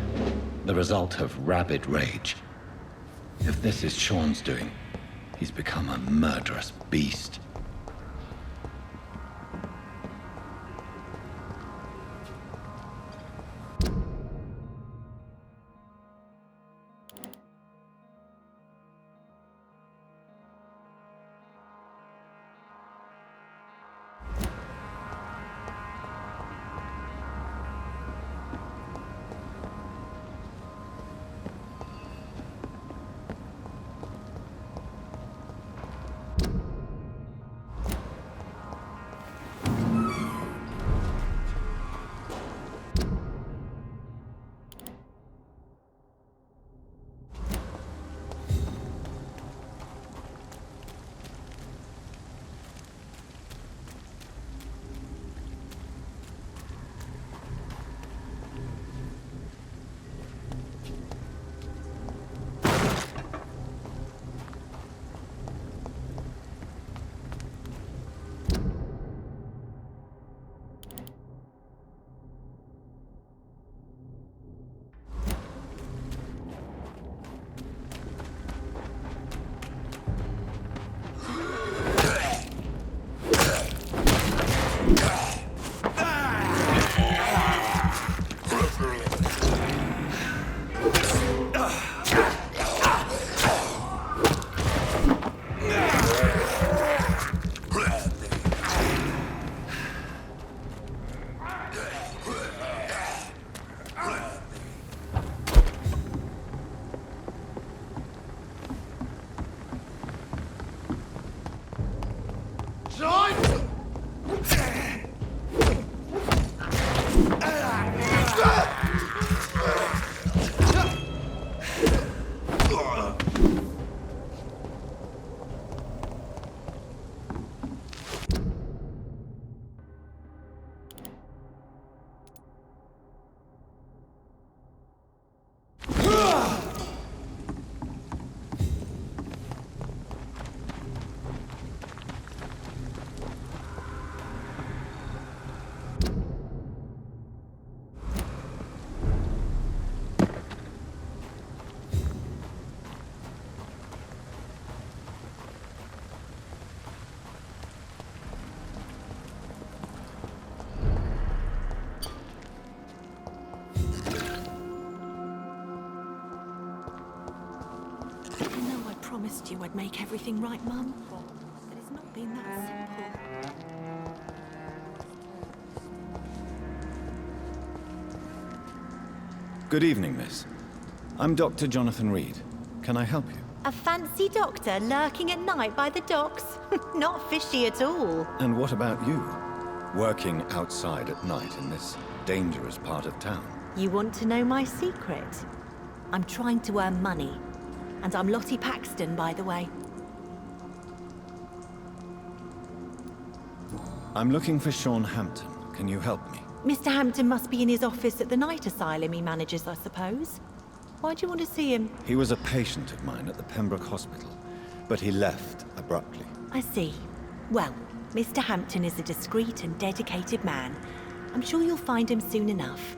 S1: the result of rabid rage. If this is Sean's doing, he's become a murderous beast.
S3: Promised you I'd make everything right, Mum. But it's not been that simple.
S1: Good evening, miss. I'm Dr. Jonathan Reid. Can I help you?
S17: A fancy doctor lurking at night by the docks? Not fishy at all.
S1: And what about you? working outside at night in this dangerous part of town.
S17: You want to know my secret? I'm trying to earn money. And I'm Lottie Paxton, by the way.
S1: I'm looking for Sean Hampton. Can you help me?
S17: Mr. Hampton must be in his office at the night asylum he manages, I suppose. Why do you want to see him?
S1: He was a patient of mine at the Pembroke Hospital, but he left abruptly.
S17: I see. Well, Mr. Hampton is a discreet and dedicated man. I'm sure you'll find him soon enough.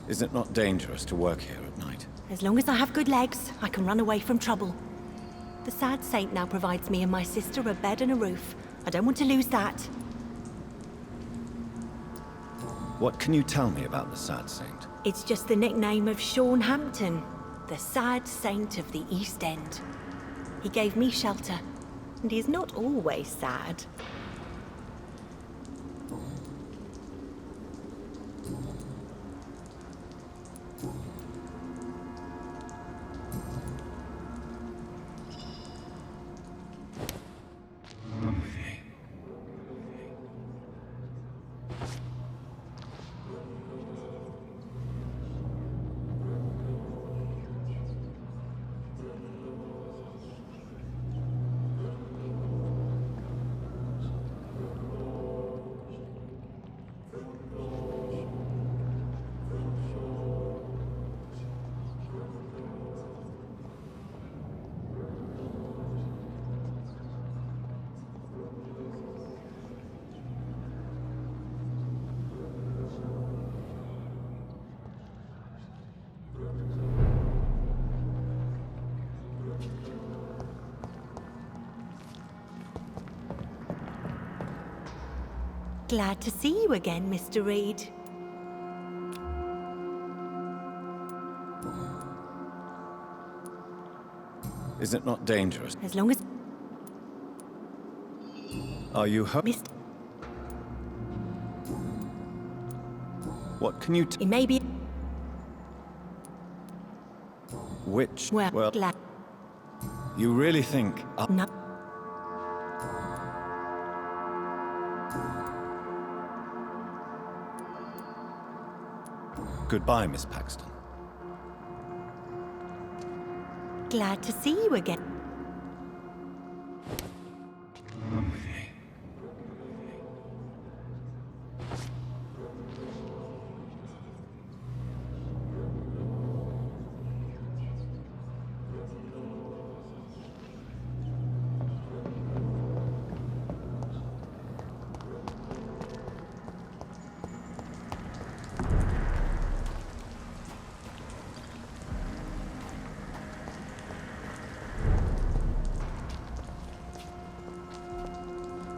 S1: Is it not dangerous to work here at night?
S17: As long as I have good legs, I can run away from trouble. The sad saint now provides me and my sister a bed and a roof. I don't want to lose that.
S1: What can you tell me about the sad saint?
S17: It's just the nickname of Sean Hampton, the sad saint of the East End. He gave me shelter, and he's not always sad. Glad to see you again, Mr. Reid.
S1: Is it not dangerous?
S17: As long as...
S1: Are you hurt?
S17: Mr.
S1: What can you
S17: It may be...
S1: Which?
S17: Well, glad...
S1: You really think...
S17: No.
S1: Goodbye, Miss Paxton.
S17: Glad to see you again.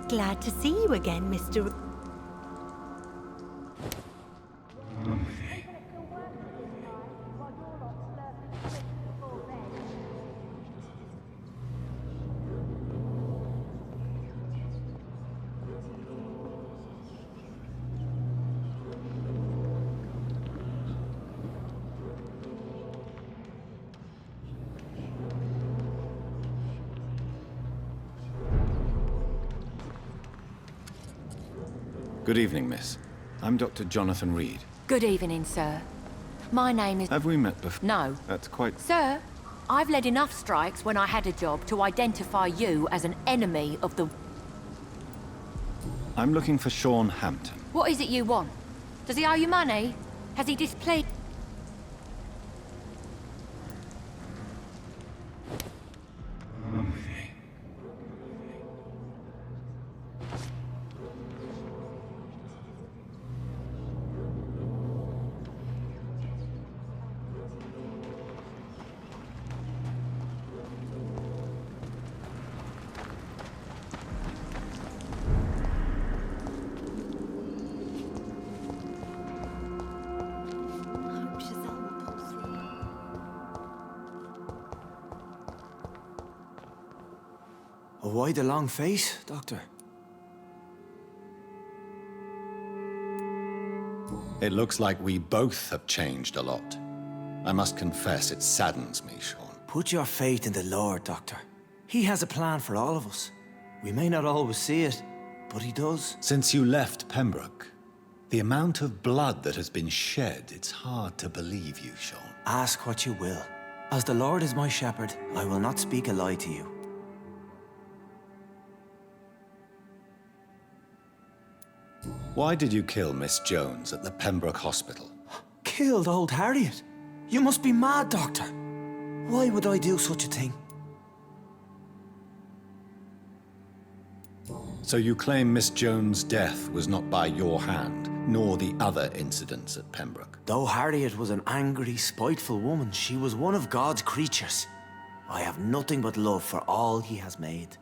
S17: Glad to see you again, Mr.
S1: Good evening, miss. I'm Dr. Jonathan Reid.
S6: Good evening, sir. My name is...
S1: Have we met before?
S6: No.
S1: That's quite...
S6: Sir, I've led enough strikes when I had a job to identify you as an enemy of the...
S1: I'm looking for Sean Hampton.
S6: What is it you want? Does he owe you money? Has he displeased...
S13: Why the long face, Doctor?
S7: It looks like we both have changed a lot. I must confess, it saddens me, Sean.
S18: Put your faith in the Lord, Doctor. He has a plan for all of us. We may not always see it, but he does.
S7: Since you left Pembroke, the amount of blood that has been shed, it's hard to believe you, Sean.
S18: Ask what you will. As the Lord is my shepherd, I will not speak a lie to you.
S7: Why did you kill Miss Jones at the Pembroke Hospital?
S18: Killed old Harriet? You must be mad, Doctor. Why would I do such a thing?
S7: So you claim Miss Jones' death was not by your hand, nor the other incidents at Pembroke?
S18: Though Harriet was an angry, spiteful woman, she was one of God's creatures. I have nothing but love for all he has made.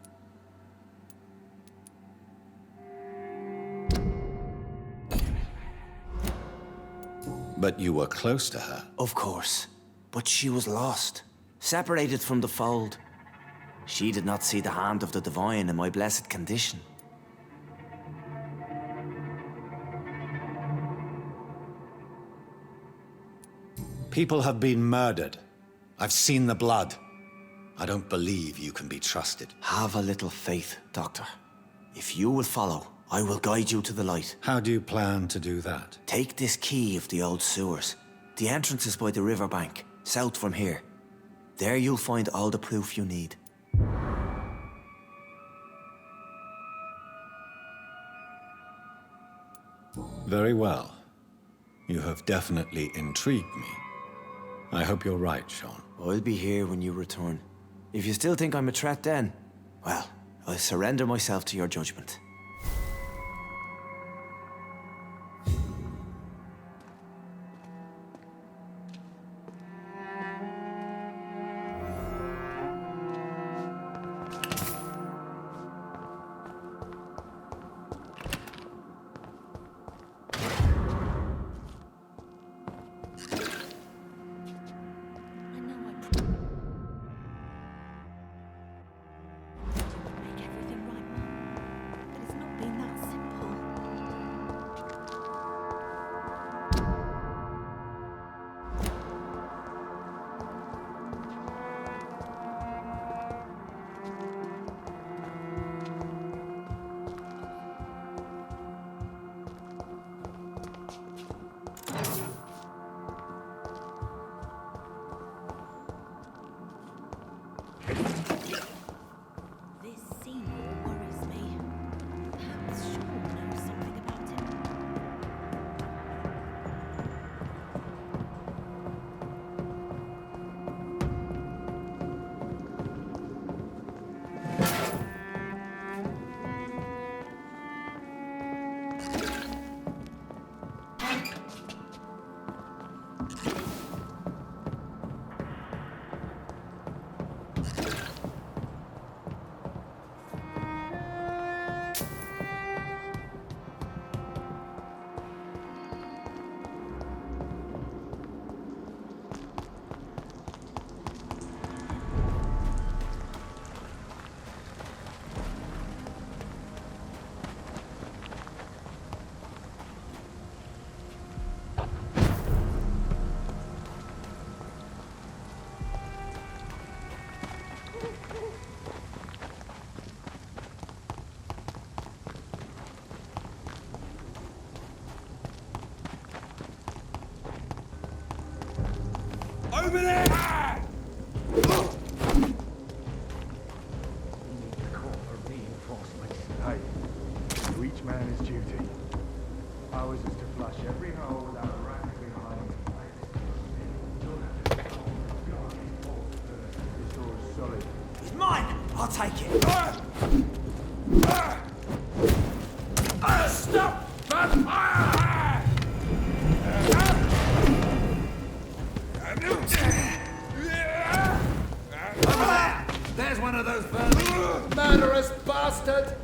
S7: But you were close to her.
S18: Of course. But she was lost, separated from the fold. She did not see the hand of the divine in my blessed condition.
S7: People have been murdered. I've seen the blood. I don't believe you can be trusted.
S18: Have a little faith, Doctor. If you will follow, I will guide you to the light.
S7: How do you plan to do that?
S18: Take this key of the old sewers. The entrance is by the riverbank, south from here. There you'll find all the proof you need.
S7: Very well. You have definitely intrigued me. I hope you're right, Sean.
S18: I'll be here when you return. If you still think I'm a threat then, well, I'll surrender myself to your judgment.
S12: Over there!
S9: Hey, to each man his duty. Ours is to flush every hole without a rack behind. This door is solid.
S18: It's mine! I'll take it!
S12: Stop! Vampire!
S10: There's one of those vermin! Murderous bastard!